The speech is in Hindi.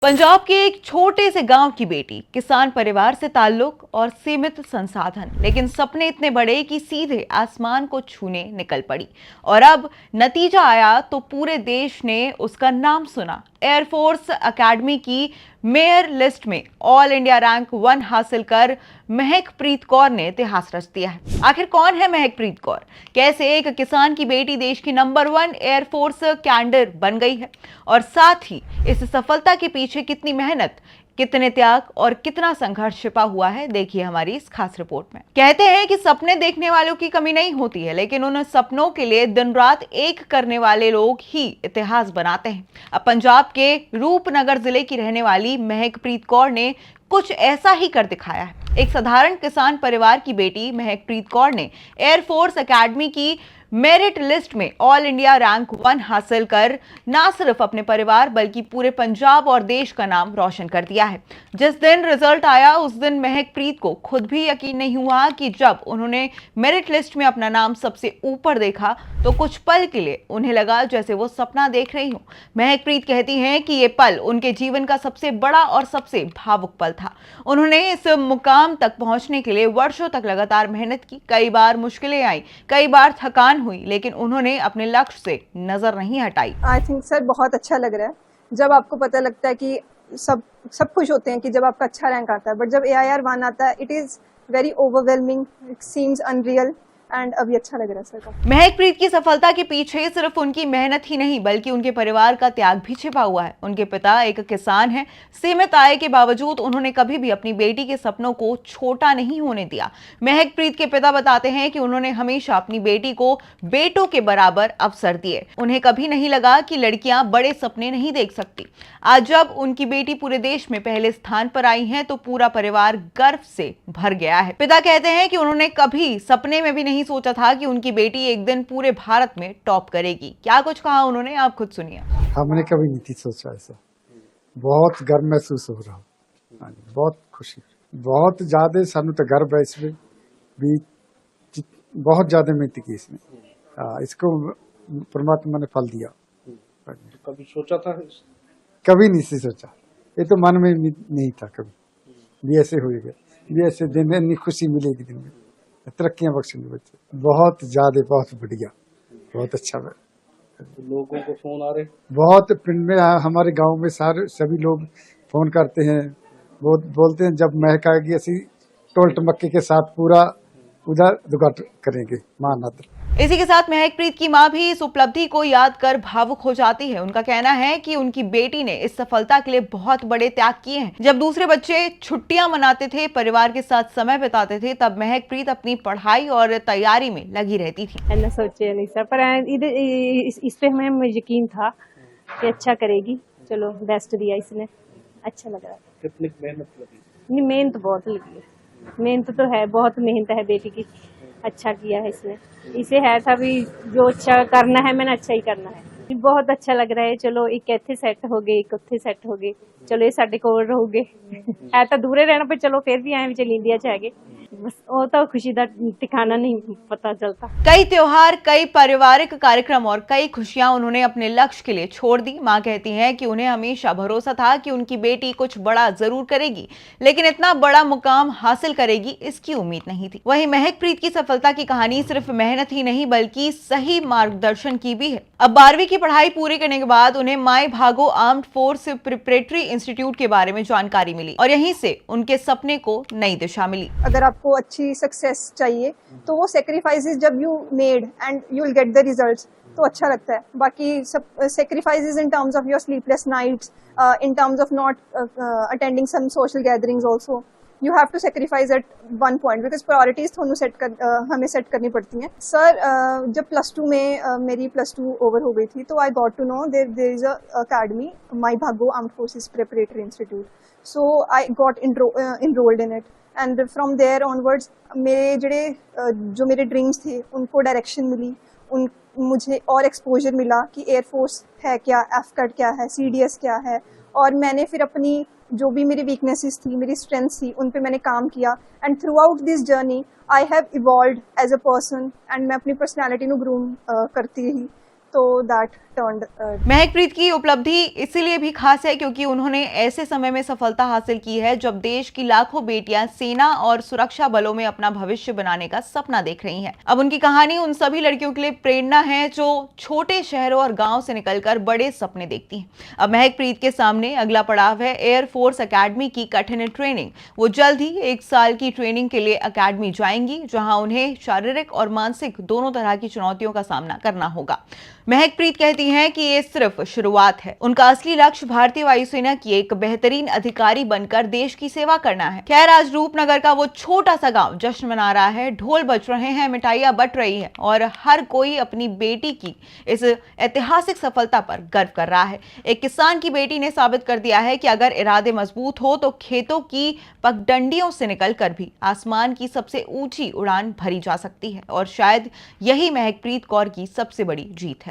पंजाब के एक छोटे से गांव की बेटी, किसान परिवार से ताल्लुक और सीमित संसाधन, लेकिन सपने इतने बड़े कि सीधे आसमान को छूने निकल पड़ी। और अब नतीजा आया तो पूरे देश ने उसका नाम सुना। एयरफोर्स एकेडमी की मेयर लिस्ट में ऑल इंडिया रैंक 1 हासिल कर महकप्रीत कौर ने इतिहास रच दिया है। आखिर कौन है महकप्रीत कौर? कैसे एक किसान की बेटी देश की नंबर 1 एयरफोर्स कैडर बन गई है? और साथ ही इस सफलता के पीछे कितनी मेहनत, कितने त्याग और कितना संघर्ष छिपा हुआ है, देखिए हमारी इस खास रिपोर्ट में। कहते हैं कि सपने देखने वालों की कमी नहीं होती है, लेकिन उन सपनों के लिए दिन रात एक करने वाले लोग ही इतिहास बनाते हैं। अब पंजाब के रूपनगर जिले की रहने वाली महकप्रीत कौर ने कुछ ऐसा ही कर दिखाया है। एक साधारण किसान परिवार की बेटी महकप्रीत कौर ने एयरफोर्स एकेडमी की मेरिट लिस्ट में ऑल इंडिया रैंक 1 हासिल कर ना सिर्फ अपने परिवार बल्कि पूरे पंजाब और देश का नाम रोशन कर दिया है। जिस दिन रिजल्ट आया उस दिन महकप्रीत को खुद भी यकीन नहीं हुआ कि जब उन्होंने मेरिट लिस्ट में अपना नाम सबसे ऊपर देखा तो कुछ पल के लिए उन्हें लगा जैसे वो सपना देख रही हूं। महकप्रीत कहती हैं कि ये पल उनके जीवन का सबसे बड़ा और सबसे भावुक पल था। उन्होंने इस मुकाम तक पहुंचने के लिए वर्षों तक लगातार मेहनत की। कई बार मुश्किलें आई, कई बार थकान हुई, लेकिन उन्होंने अपने लक्ष्य से नजर नहीं हटाई। आई थिंक सर बहुत अच्छा लग रहा है जब आपको पता लगता है कि सब खुश होते हैं कि जब आपका अच्छा रैंक आता है, बट जब AIR 1 आता है it is very overwhelming, it seems unreal and अभी अच्छा लग रहा है सर का। महकप्रीत की सफलता के पीछे सिर्फ उनकी मेहनत ही नहीं बल्कि उनके परिवार का त्याग भी छिपा हुआ है। उनके पिता एक किसान हैं। सीमित आय के बावजूद उन्होंने कभी भी अपनी बेटी के सपनों को छोटा नहीं होने दिया। महकप्रीत के पिता बताते हैं कि उन्होंने हमेशा अपनी बेटी को बेटों के बराबर अवसर दिए। उन्हें कभी नहीं लगा कि लड़कियां बड़े सपने नहीं देख सकती। आज जब उनकी बेटी पूरे देश में पहले स्थान पर आई है तो पूरा परिवार गर्व से भर गया है। पिता कहते हैं कि उन्होंने कभी सपने में भी नहीं सोचा था कि उनकी बेटी एक दिन पूरे भारत में टॉप करेगी। क्या कुछ कहा उन्होंने, आप खुद सुनिए। हमने कभी नहीं थी सोचा ऐसा। बहुत गर्व महसूस हो रहा, बहुत खुशी, बहुत ज्यादा सानू तो गर्व है इसमें भी। बहुत ज्यादा मेहनत की इसने, इसको परमात्मा ने फल दिया। तो कभी सोचा था? कभी नहीं सोचा, ये तो मन में नहीं था कभी भी ऐसे होएगा, ये ऐसे दिन इतनी खुशी मिलेगी, दिन में तरक्कियां बख्शेंगे बच्चे। बहुत ज्यादा, बहुत बढ़िया, बहुत अच्छा। तो लोगों को फोन आ रहे, बहुत पिंड में हमारे गांव में सारे सभी लोग फोन करते हैं, वो बोलते हैं जब महक आएगी ऐसी टोल टमक्के के साथ पूरा उधर दुगाट करेंगे महानत्र। इसी के साथ महकप्रीत की मां भी इस उपलब्धि को याद कर भावुक हो जाती है। उनका कहना है कि उनकी बेटी ने इस सफलता के लिए बहुत बड़े त्याग किए हैं। जब दूसरे बच्चे छुट्टियां मनाते थे, परिवार के साथ समय बिताते थे, तब महकप्रीत अपनी पढ़ाई और तैयारी में लगी रहती थी। मैंने सोचे नहीं सर, पर इस पे हमें यकीन था कि अच्छा करेगी। चलो बेस्ट दिया इसने, अच्छा लग रहा है। कितनी मेहनत लगी? नहीं, मेहनत बहुत लगी है, मेहनत तो है, बहुत मेहनत है बेटी की। अच्छा किया है इसने, इसे है था भी जो अच्छा करना है मैंने अच्छा ही करना है। बहुत अच्छा लग रहा है। चलो एक इत्थे सेट हो गए, एक उत्थे सेट हो गए, चलो ये साडे कोल रहोगे। है तो दूरे रहना पर चलो फिर भी आए भी चल इंडिया च है, बस वो तो खुशी का ठिकाना नहीं पता चलता। कई त्योहार, कई पारिवारिक कार्यक्रम और कई खुशियां उन्होंने अपने लक्ष्य के लिए छोड़ दी। मां कहती हैं कि उन्हें हमेशा भरोसा था कि उनकी बेटी कुछ बड़ा जरूर करेगी, लेकिन इतना बड़ा मुकाम हासिल करेगी इसकी उम्मीद नहीं थी। वहीं महकप्रीत की सफलता की कहानी सिर्फ मेहनत ही नहीं बल्कि सही मार्गदर्शन की भी है। अब 12वीं की पढ़ाई पूरी करने के बाद उन्हें माई Bhago armed force preparatory institute के बारे में जानकारी मिली और यहीं से उनके सपने को नई दिशा मिली। अगर आपको अच्छी सक्सेस चाहिए तो वो सेक्रीफाइसेस जब you made and you will get the results तो अच्छा लगता है। बाकी सब sacrifices in terms of your sleepless nights, in terms of not attending some social gatherings also, you have to sacrifice at one point because priorities हमें सेट करनी पड़ती हैं। सर जब +2 में मेरी +2 ओवर हो गई थी तो I got to know there is a academy, Mai Bhago armed forces preparatory institute, so I got enrolled in it and from there onwards मेरे जो मेरे ड्रीम्स थे उनको डायरेक्शन मिली, मुझे और एक्सपोजर मिला कि एयरफोर्स है क्या, एफकैट क्या है, CDS क्या है, और मैंने फिर अपनी जो भी मेरी वीकनेसेस थी, मेरी स्ट्रेंथ्स थी, उन पे मैंने काम किया and throughout this journey I have evolved as a person and मैं अपनी पर्सनैलिटी को ग्रूम करती रही। तो दैट टर्न्ड महकप्रीत की उपलब्धि इसीलिए भी खास है क्योंकि उन्होंने ऐसे समय में सफलता हासिल की है जब देश की लाखों बेटियां सेना और सुरक्षा बलों में अपना भविष्य बनाने का सपना देख रही हैं। अब उनकी कहानी उन सभी लड़कियों के लिए प्रेरणा है जो छोटे शहरों और गांव से निकलकर बड़े सपने देखती हैं। अब महकप्रीत के सामने अगला पड़ाव है एयरफोर्स अकेडमी की कठिन ट्रेनिंग। वो जल्द ही 1 साल की ट्रेनिंग के लिए अकेडमी जाएंगी जहां उन्हें शारीरिक और मानसिक दोनों तरह की चुनौतियों का सामना करना होगा। महकप्रीत कहती हैं कि ये सिर्फ शुरुआत है। उनका असली लक्ष्य भारतीय वायुसेना की एक बेहतरीन अधिकारी बनकर देश की सेवा करना है। खैर, आज रूपनगर का वो छोटा सा गांव जश्न मना रहा है, ढोल बज रहे हैं, मिठाइयां बट रही है और हर कोई अपनी बेटी की इस ऐतिहासिक सफलता पर गर्व कर रहा है। एक किसान की बेटी ने साबित कर दिया है कि अगर इरादे मजबूत हो तो खेतों की पगडंडियों से निकलकर भी आसमान की सबसे ऊंची उड़ान भरी जा सकती है और शायद यही महकप्रीत कौर की सबसे बड़ी जीत है।